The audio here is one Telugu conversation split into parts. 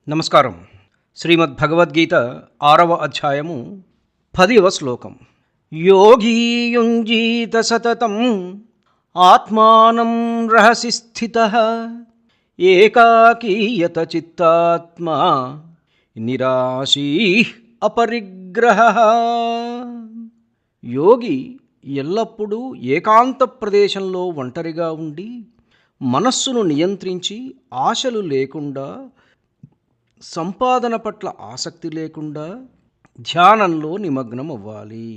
నమస్కారం. శ్రీమద్భగవద్గీత 6వ అధ్యాయము 10వ శ్లోకం. యోగీ యుంజీత సతతం ఆత్మానం రహసి స్థితః ఏకాకీయత చిత్తాత్మా నిరాశీ అపరిగ్రహః. యోగి ఎల్లప్పుడూ ఏకాంత ప్రదేశంలో ఒంటరిగా ఉండి మనస్సును నియంత్రించి ఆశలు లేకుండా, సంపాదన పట్ల ఆసక్తి లేకుండా ధ్యానంలో నిమగ్నం అవ్వాలి.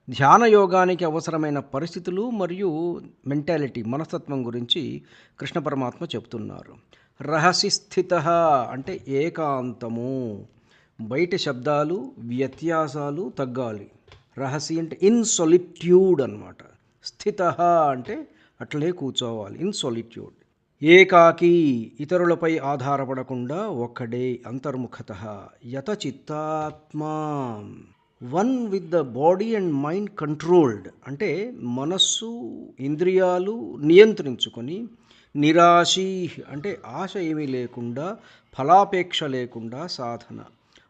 ధ్యాన యోగానికి అవసరమైన పరిస్థితులు మరియు మెంటాలిటీ, మనస్తత్వం గురించి కృష్ణ పరమాత్మ చెప్తున్నారు. రహసి స్థితః అంటే ఏకాంతము, బయట శబ్దాలు వ్యత్యాసాలు తగ్గాలి. రహసి అంటే ఇన్ సొలిట్యూడ్ అన్నమాట. స్థితః అంటే అట్లే కూర్చోవాలి, ఇన్ సొలిట్యూడ్. ఏకాకి, ఇతరులపై ఆధారపడకుండా ఒక్కడే, అంతర్ముఖతః. యత చిత్తాత్మా, one with the body and mind controlled అంటే మనస్సు ఇంద్రియాలు నియంత్రించుకొని, నిరాశీ అంటే ఆశ ఏమీ లేకుండా, ఫలాపేక్ష లేకుండా సాధన.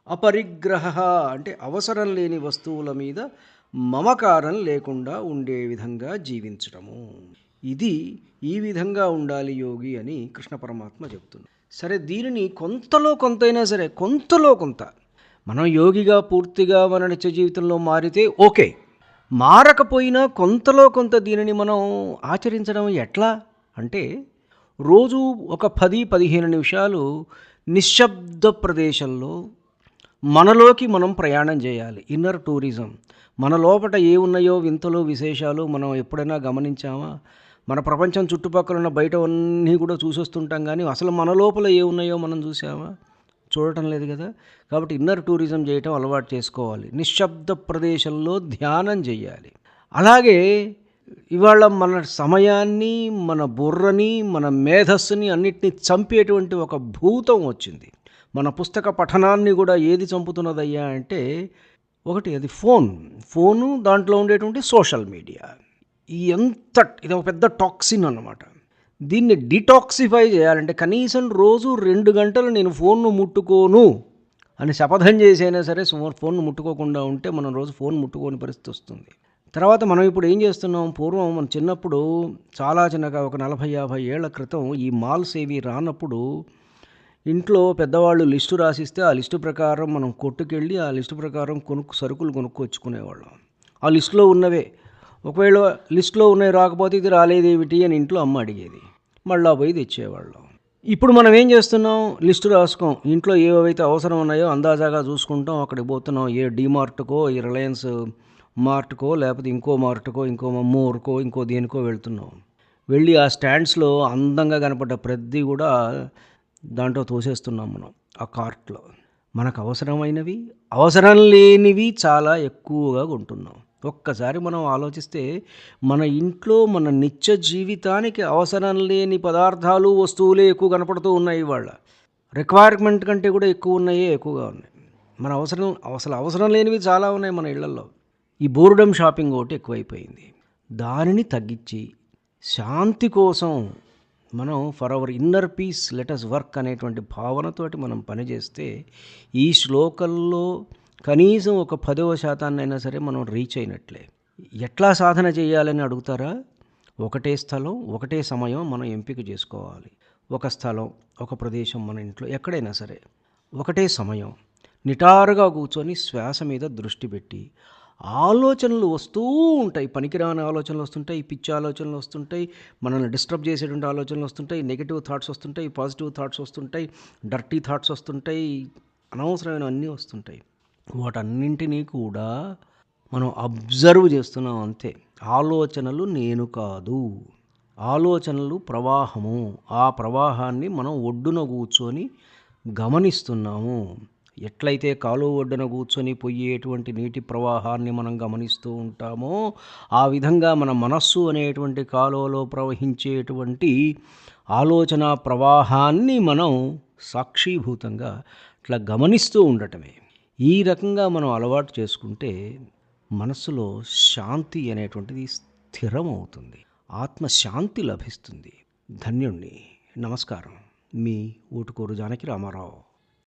అపరిగ్రహ అంటే అవసరం లేని వస్తువుల మీద మమకారం లేకుండా ఉండే విధంగా జీవించడము. ఈ విధంగా ఉండాలి యోగి అని కృష్ణ పరమాత్మ చెప్తున్నారు. సరే, దీనిని కొంతలో కొంతైనా సరే, కొంతలో కొంత మనం యోగిగా పూర్తిగా మన నిత్య జీవితంలో మారితే ఓకే. మారకపోయినా కొంతలో కొంత దీనిని మనం ఆచరించడం ఎట్లా అంటే, రోజు ఒక 10-15 నిమిషాలు నిశ్శబ్ద ప్రదేశంలో మనలోకి మనం ప్రయాణం చేయాలి. Inner tourism. మన లోపల ఏ ఉన్నాయో వింతలు విశేషాలు మనం ఎప్పుడైనా గమనించామా? మన ప్రపంచం చుట్టుపక్కల ఉన్న బయట అన్నీ కూడా చూసొస్తుంటాం, కానీ అసలు మన లోపల ఏ ఉన్నాయో మనం చూసామా? చూడటం లేదు కదా. కాబట్టి ఇన్నర్ టూరిజం చేయటం అలవాటు చేసుకోవాలి. నిశ్శబ్ద ప్రదేశంలో ధ్యానం చేయాలి. అలాగే ఇవాళ మన సమయాన్ని, మన బుర్రని, మన మేధస్సుని అన్నిటినీ చంపేటువంటి ఒక భూతం వచ్చింది. మన పుస్తక పఠనాన్ని కూడా ఏది చంపుతున్నదయ్యా అంటే, ఒకటి అది ఫోను, దాంట్లో ఉండేటువంటి సోషల్ మీడియా. ఇది ఒక పెద్ద టాక్సిన్ అన్నమాట. దీన్ని డిటాక్సిఫై చేయాలంటే కనీసం రోజు 2 గంటలు నేను ఫోన్ను ముట్టుకోను అని శపథం చేసైనా సరే ఫోన్ను ముట్టుకోకుండా ఉంటే మనం రోజు ఫోన్ ముట్టుకోని పరిస్థితి వస్తుంది. తర్వాత మనం ఇప్పుడు ఏం చేస్తున్నాం? పూర్వం మన చిన్నప్పుడు, చాలా చిన్నగా ఒక 40-50 ఏళ్ల క్రితం ఈ మాల్స్ ఏవి రానప్పుడు ఇంట్లో పెద్దవాళ్ళు లిస్టు రాసిస్తే ఆ లిస్టు ప్రకారం మనం కొట్టుకెళ్ళి ఆ లిస్టు ప్రకారం సరుకులు కొనుక్కొచ్చుకునేవాళ్ళం. ఆ లిస్టులో ఉన్నవే. ఒకవేళ లిస్టులో ఉన్నాయి రాకపోతే ఇది రాలేదేమిటి అని ఇంట్లో అమ్మ అడిగేది. మళ్ళా పోయి తెచ్చేవాళ్ళం. ఇప్పుడు మనం ఏం చేస్తున్నాం? లిస్టు రాసుకోం. ఇంట్లో ఏవైతే అవసరం ఉన్నాయో అందాజాగా చూసుకుంటాం. అక్కడికి పోతున్నాం. ఏ డీమార్ట్కో, ఈ రిలయన్స్ మార్ట్కో, లేకపోతే ఇంకో మార్ట్కో, ఇంకో మోర్కో, ఇంకో దేనికో వెళ్తున్నాం. వెళ్ళి ఆ స్టాండ్స్లో అందంగా కనపడ్డ ప్రతి కూడా దాంట్లో తోసేస్తున్నాం మనం ఆ కార్ట్లో. మనకు అవసరమైనవి, అవసరం లేనివి చాలా ఎక్కువగా కొంటున్నాం. ఒక్కసారి మనం ఆలోచిస్తే మన ఇంట్లో మన నిత్య జీవితానికి అవసరం లేని పదార్థాలు, వస్తువులే ఎక్కువ కనపడుతూ ఉన్నాయి. ఇవాళ రిక్వైర్మెంట్ కంటే కూడా ఎక్కువగా ఉన్నాయి. మన అవసరం లేనివి చాలా ఉన్నాయి మన ఇళ్లలో. ఈ బోర్డమ్ షాపింగ్ ఒకటి ఎక్కువైపోయింది. దానిని తగ్గించి శాంతి కోసం మనం for our inner peace let us work అనేటువంటి భావనతోటి మనం పనిచేస్తే ఈ శ్లోకంలో కనీసం ఒక 10% సరే మనం రీచ్ అయినట్లే. ఎట్లా సాధన చేయాలని అడుగుతారా? ఒకటే స్థలం, ఒకటే సమయం మనం ఎంపిక చేసుకోవాలి. ఒక స్థలం, ఒక ప్రదేశం, మన ఇంట్లో ఎక్కడైనా సరే ఒకటే సమయం నిటారుగా కూర్చొని శ్వాస మీద దృష్టి పెట్టి, ఆలోచనలు వస్తూ ఉంటాయి. పనికిరాని ఆలోచనలు వస్తుంటాయి, పిచ్చి ఆలోచనలు వస్తుంటాయి, మనల్ని డిస్టర్బ్ చేసేటువంటి ఆలోచనలు వస్తుంటాయి, నెగిటివ్ థాట్స్ వస్తుంటాయి, పాజిటివ్ థాట్స్ వస్తుంటాయి, డర్టీ థాట్స్ వస్తుంటాయి, అనవసరమైన అన్నీ వస్తుంటాయి. వాటన్నింటినీ కూడా మనం అబ్జర్వ్ చేస్తున్నాం అంతే. ఆలోచనలు నేను కాదు, ఆలోచనలు ప్రవాహము. ఆ ప్రవాహాన్ని మనం ఒడ్డున కూర్చొని గమనిస్తున్నాము. ఎట్లయితే కాలువ ఒడ్డున కూర్చొని పోయేటువంటి నీటి ప్రవాహాన్ని మనం గమనిస్తూ ఉంటామో, ఆ విధంగా మన మనస్సు అనేటువంటి కాలువలో ప్రవహించేటువంటి ఆలోచన ప్రవాహాన్ని మనం సాక్షీభూతంగా అట్లా గమనిస్తూ ఉండటమే. ఈ రకంగా మనం అలవాటు చేసుకుంటే మనస్సులో శాంతి అనేటువంటిది స్థిరమవుతుంది. ఆత్మశాంతి లభిస్తుంది. ధన్యుణ్ణి. నమస్కారం. మీ ఊటుకూరు జానకి రామారావు.